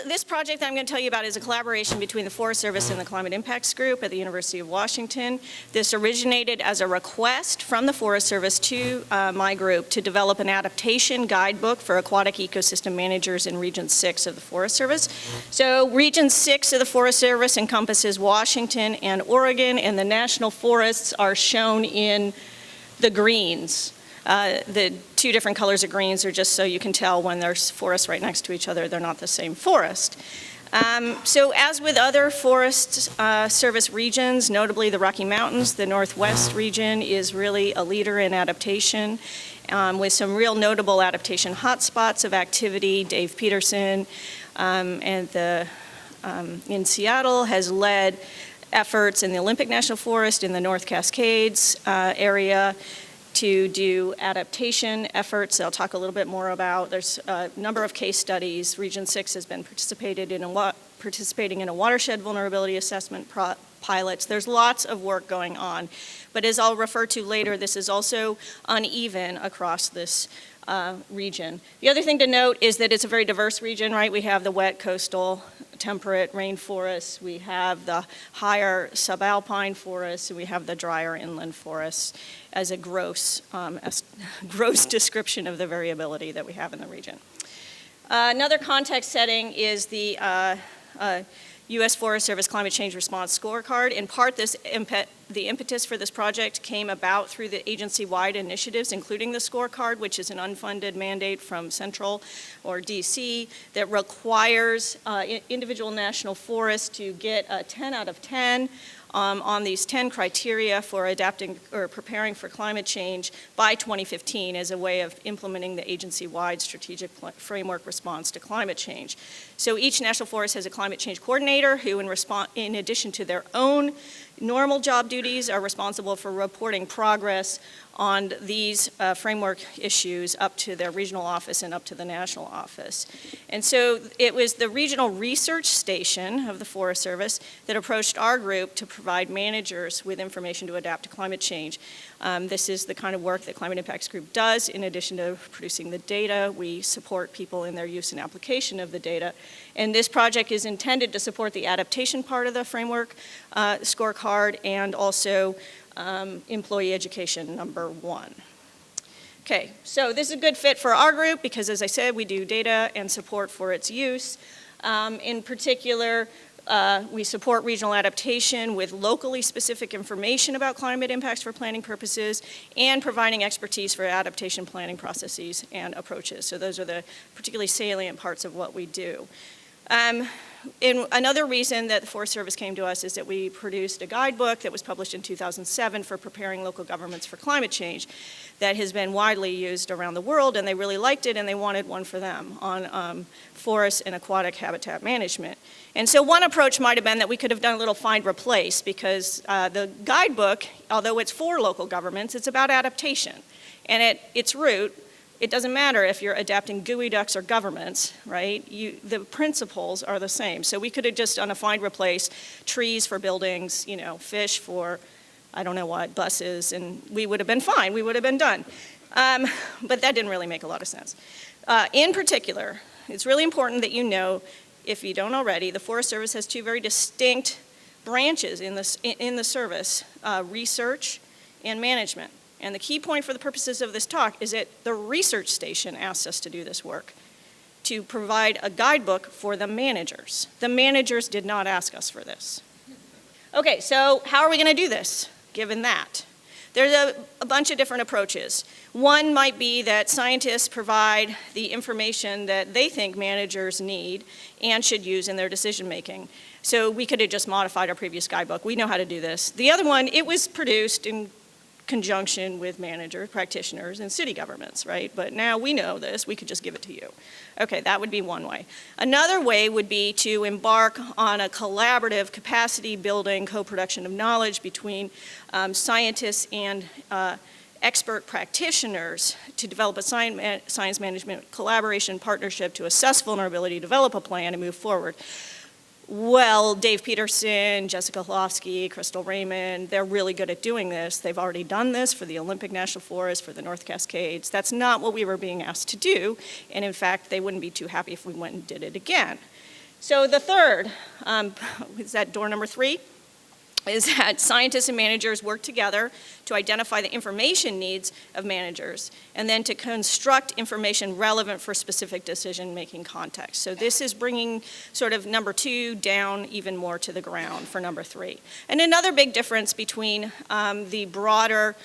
this project that I'm going to tell you about is a collaboration between the Forest Service and the Climate Impacts Group at the University of Washington. This originated as a request from the Forest Service to my group to develop an adaptation guidebook for aquatic ecosystem managers in Region 6 of the Forest Service. So Region 6 of the Forest Service encompasses Washington and Oregon, and the national forests are shown in the greens. The two different colors of greens are just so you can tell when there's forests right next to each other, they're not the same forest. So as with other Forest Service regions, notably the Rocky Mountains, the Northwest region is really a leader in adaptation with some real notable adaptation hotspots of activity. Dave Peterson in Seattle has led efforts in the Olympic National Forest in the North Cascades area to do adaptation efforts that I'll talk a little bit more about. There's a number of case studies. Region 6 has been participating in a watershed vulnerability assessment pilots. There's lots of work going on. But as I'll refer to later, this is also uneven across this region. The other thing to note is that it's a very diverse region, right? We have the wet coastal temperate rainforests, we have the higher subalpine forests, and we have the drier inland forests as a gross description of the variability that we have in the region. Another context setting is the U.S. Forest Service Climate Change Response Scorecard. In part, the impetus for this project came about through the agency-wide initiatives, including the scorecard, which is an unfunded mandate from Central or DC that requires individual national forests to get a 10 out of 10 on these 10 criteria for adapting or preparing for climate change by 2015 as a way of implementing the agency-wide strategic framework response to climate change. So each national forest has a climate change coordinator who, in addition to their own normal job duties, are responsible for reporting progress on these framework issues up to their regional office and up to the national office. And so it was the regional research station of the Forest Service that approached our group to provide managers with information to adapt to climate change. This is the kind of work that Climate Impacts Group does. In addition to producing the data, we support people in their use and application of the data. And this project is intended to support the adaptation part of the framework scorecard and also employee education, number 1. Okay, so this is a good fit for our group because, as I said, we do data and support for its use. In particular, we support regional adaptation with locally specific information about climate impacts for planning purposes and providing expertise for adaptation planning processes and approaches. So those are the particularly salient parts of what we do. And another reason that the Forest Service came to us is that we produced a guidebook that was published in 2007 for preparing local governments for climate change that has been widely used around the world, and they really liked it and they wanted one for them on forest and aquatic habitat management. And so one approach might have been that we could have done a little find replace because the guidebook, although it's for local governments, it's about adaptation. And at its root, it doesn't matter if you're adapting geoducks or governments, right? The principles are the same. So we could have just done a find replace, trees for buildings, you know, fish for, I don't know what, buses, and we would have been fine, we would have been done. But that didn't really make a lot of sense. In particular, it's really important that you know, if you don't already, the Forest Service has two very distinct branches in the service, research and management. And the key point for the purposes of this talk is that the research station asked us to do this work, to provide a guidebook for the managers. The managers did not ask us for this. Okay, so how are we going to do this, given that? There's a bunch of different approaches. One might be that scientists provide the information that they think managers need and should use in their decision making. So we could have just modified our previous guidebook. We know how to do this. The other one, it was produced in conjunction with managers, practitioners, and city governments, right? But now we know this, we could just give it to you. Okay, that would be one way. Another way would be to embark on a collaborative capacity building co-production of knowledge between scientists and expert practitioners to develop a science management collaboration partnership to assess vulnerability, develop a plan, and move forward. Well, Dave Peterson, Jessica Hlofsky, Crystal Raymond, they're really good at doing this. They've already done this for the Olympic National Forest, for the North Cascades. That's not what we were being asked to do, and in fact, they wouldn't be too happy if we went and did it again. So the third, is that door number 3, is that scientists and managers work together to identify the information needs of managers and then to construct information relevant for specific decision-making contexts. So this is bringing sort of number 2 down even more to the ground for number 3. And another big difference between the broader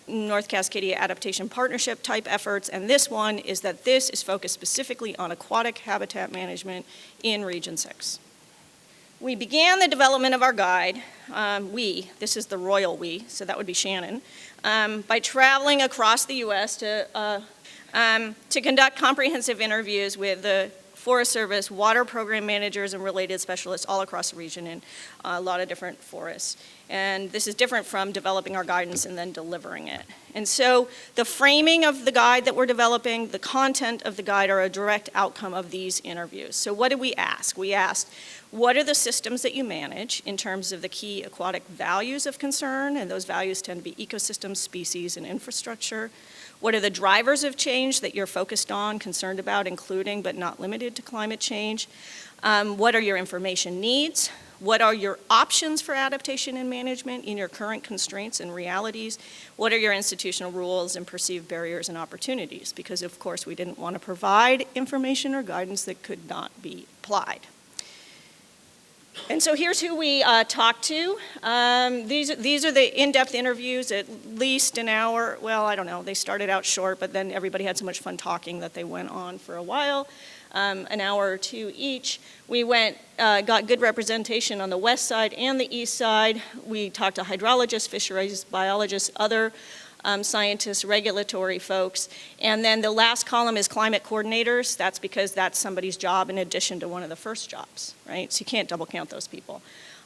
North Cascadia Adaptation Partnership type efforts and this one is that this is focused specifically on aquatic habitat management in Region 6. We began the development of our guide, this is the royal we, so that would be Shannon, by traveling across the U.S. to conduct comprehensive interviews with the Forest Service, water program managers, and related specialists all across the region in a lot of different forests. And this is different from developing our guidance and then delivering it. And so the framing of the guide that we're developing, the content of the guide are a direct outcome of these interviews. So what did we ask? We asked, what are the systems that you manage in terms of the key aquatic values of concern? And those values tend to be ecosystems, species, and infrastructure. What are the drivers of change that you're focused on, concerned about, including but not limited to climate change? What are your information needs? What are your options for adaptation and management in your current constraints and realities? What are your institutional rules and perceived barriers and opportunities? Because of course we didn't want to provide information or guidance that could not be applied. And so here's who we talked to. These are the in-depth interviews, at least an hour. Well, I don't know, they started out short, but then everybody had so much fun talking that they went on for a while, an hour or 2 each. We got good representation on the west side and the east side. We talked to hydrologists, fisheries biologists, other scientists, regulatory folks. And then the last column is climate coordinators. That's because that's somebody's job in addition to one of the first jobs, right? So you can't double count those people.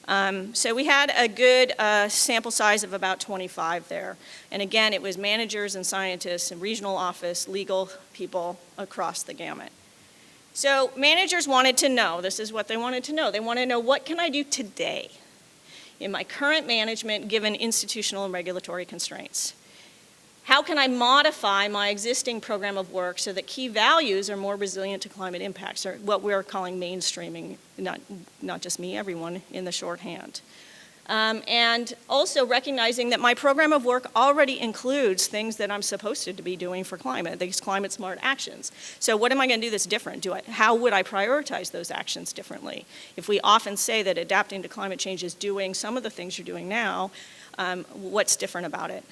So we had a good sample size of about 25 there. And again, it was managers and scientists and regional office, legal people across the gamut. So managers wanted to know, this is what they wanted to know. They want to know, what can I do today in my current management given institutional and regulatory constraints? How can I modify my existing program of work so that key values are more resilient to climate impacts, or what we're calling mainstreaming, not just me, everyone in the shorthand. And also recognizing that my program of work already includes things that I'm supposed to be doing for climate, these climate smart actions. So what am I going to do that's different? How would I prioritize those actions differently? If we often say that adapting to climate change is doing some of the things you're doing now, what's different about it?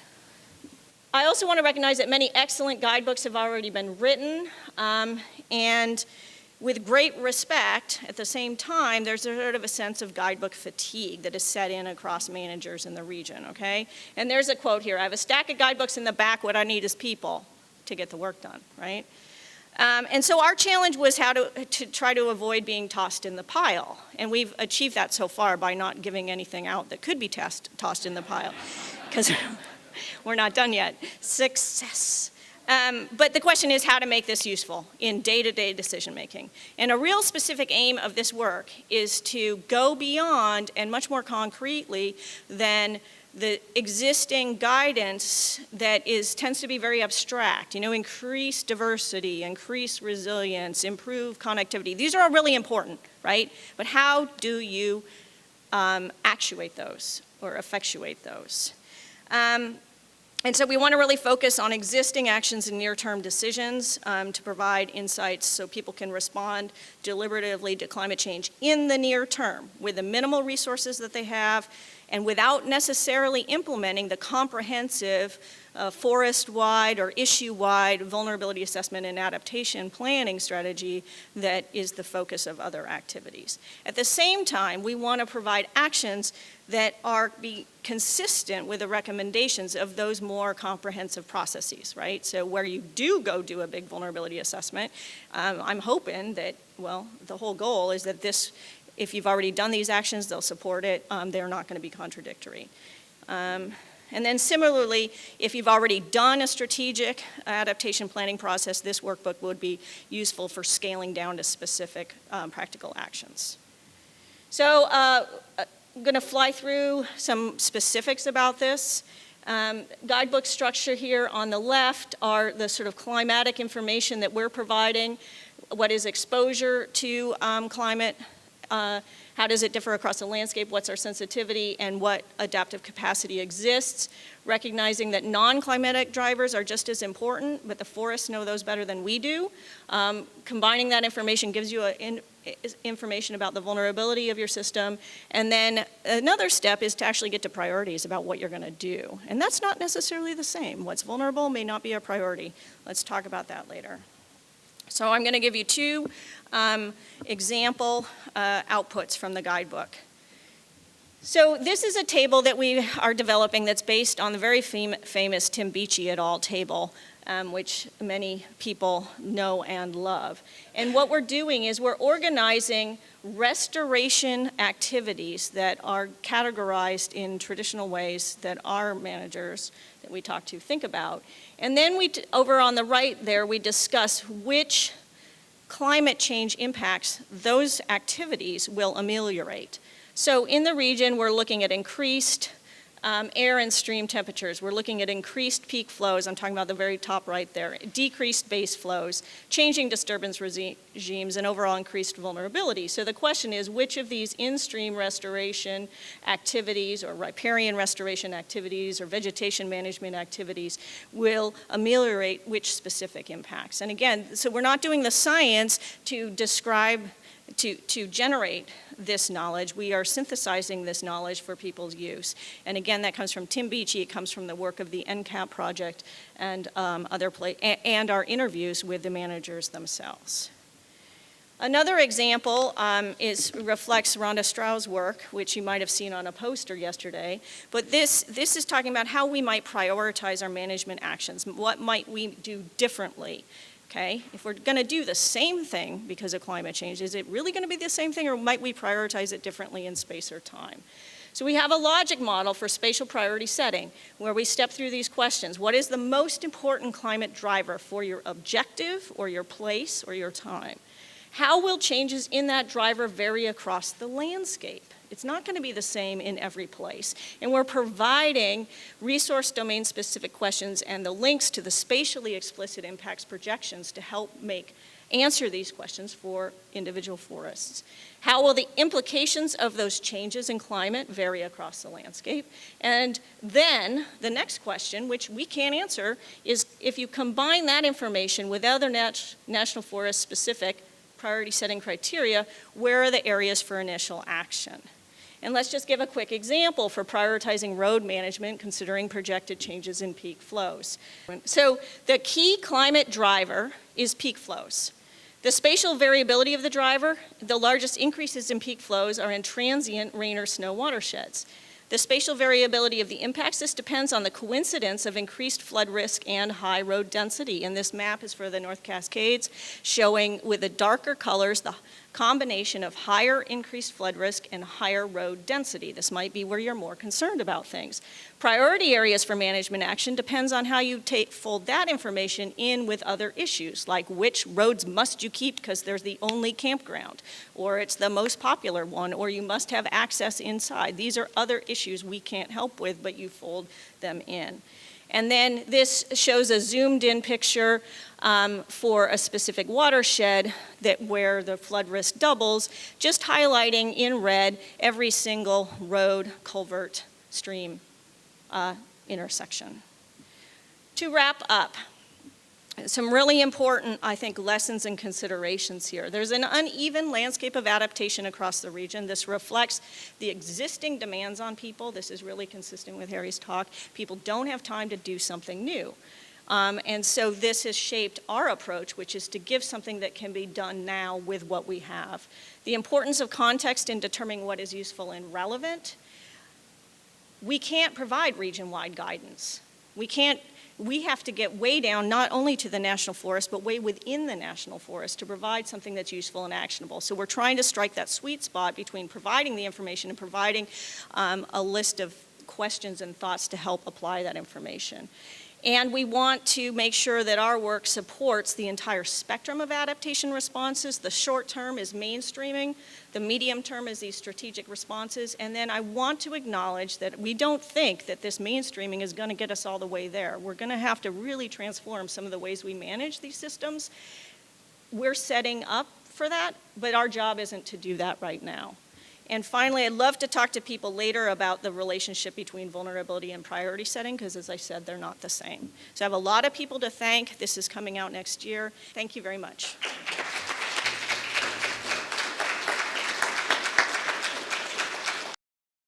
I also want to recognize that many excellent guidebooks have already been written, and with great respect, at the same time, there's a sort of a sense of guidebook fatigue that is set in across managers in the region, okay? And there's a quote here, I have a stack of guidebooks in the back, what I need is people to get the work done, right? And so our challenge was how to try to avoid being tossed in the pile. And we've achieved that so far by not giving anything out that could be tossed in the pile, because we're not done yet. Success. But the question is how to make this useful in day-to-day decision making. And a real specific aim of this work is to go beyond and much more concretely than the existing guidance that tends to be very abstract. You know, increase diversity, increase resilience, improve connectivity. These are all really important, right? But how do you actuate those or effectuate those? And so we want to really focus on existing actions and near-term decisions to provide insights so people can respond deliberatively to climate change in the near term with the minimal resources that they have and without necessarily implementing the comprehensive forest-wide or issue-wide vulnerability assessment and adaptation planning strategy that is the focus of other activities. At the same time, we want to provide actions that be consistent with the recommendations of those more comprehensive processes, right? So where you do go do a big vulnerability assessment, I'm hoping that, well, the whole goal is that this, if you've already done these actions, they'll support it. They're not going to be contradictory. And then similarly, if you've already done a strategic adaptation planning process, this workbook would be useful for scaling down to specific practical actions. So I'm going to fly through some specifics about this. Guidebook structure here on the left are the sort of climatic information that we're providing. what is exposure to climate? How does it differ across the landscape? What's our sensitivity and what adaptive capacity exists? Recognizing that non-climatic drivers are just as important, but the forests know those better than we do. Combining that information gives you information about the vulnerability of your system. And then another step is to actually get to priorities about what you're going to do. And that's not necessarily the same. What's vulnerable may not be a priority. Let's talk about that later. So I'm going to give you two example outputs from the guidebook. So this is a table that we are developing that's based on the very famous Tim Beachy et al. Table, which many people know and love. And what we're doing is we're organizing restoration activities that are categorized in traditional ways that our managers that we talk to think about. And then over on the right there, we discuss which climate change impacts those activities will ameliorate. So in the region, we're looking at increased air and stream temperatures. We're looking at increased peak flows. I'm talking about the very top right there. Decreased base flows, changing disturbance regimes, and overall increased vulnerability. So the question is, which of these in-stream restoration activities or riparian restoration activities or vegetation management activities will ameliorate which specific impacts? And again, so we're not doing the science to describe, to generate this knowledge. We are synthesizing this knowledge for people's use. And again, that comes from Tim Beachy. It comes from the work of the NCAP project and and our interviews with the managers themselves. Another example reflects Rhonda Strau's work, which you might have seen on a poster yesterday. But this is talking about how we might prioritize our management actions. What might we do differently? Okay, if we're going to do the same thing because of climate change, is it really going to be the same thing, or might we prioritize it differently in space or time? So we have a logic model for spatial priority setting where we step through these questions. What is the most important climate driver for your objective or your place or your time? How will changes in that driver vary across the landscape? It's not going to be the same in every place. And we're providing resource domain specific questions and the links to the spatially explicit impacts projections to help answer these questions for individual forests. How will the implications of those changes in climate vary across the landscape? And then the next question, which we can't answer, is if you combine that information with other national forest specific priority setting criteria, where are the areas for initial action? And let's just give a quick example for prioritizing road management considering projected changes in peak flows. So the key climate driver is peak flows. The spatial variability of the driver, the largest increases in peak flows are in transient rain or snow watersheds. The spatial variability of the impacts, this depends on the coincidence of increased flood risk and high road density. And this map is for the North Cascades, showing with the darker colors the combination of higher increased flood risk and higher road density. This might be where you're more concerned about things. Priority areas for management action depends on how you fold that information in with other issues, like which roads must you keep because there's the only campground, or it's the most popular one, or you must have access inside. These are other issues we can't help with, but you fold them in. And then this shows a zoomed in picture for a specific watershed where the flood risk doubles, just highlighting in red every single road, culvert, stream intersection. To wrap up, some really important, I think, lessons and considerations here. There's an uneven landscape of adaptation across the region. This reflects the existing demands on people. This is really consistent with Harry's talk. People don't have time to do something new. And so this has shaped our approach, which is to give something that can be done now with what we have. The importance of context in determining what is useful and relevant. We can't provide region-wide guidance. We have to get way down, not only to the national forest, but way within the national forest to provide something that's useful and actionable. So we're trying to strike that sweet spot between providing the information and providing a list of questions and thoughts to help apply that information. And we want to make sure that our work supports the entire spectrum of adaptation responses. The short term is mainstreaming, the medium term is these strategic responses, and then I want to acknowledge that we don't think that this mainstreaming is going to get us all the way there. We're going to have to really transform some of the ways we manage these systems we're setting up for that, but our job isn't to do that right now. And finally, I'd love to talk to people later about the relationship between vulnerability and priority setting, because as I said, they're not the same. So I have a lot of people to thank. This is coming out next year. Thank you very much.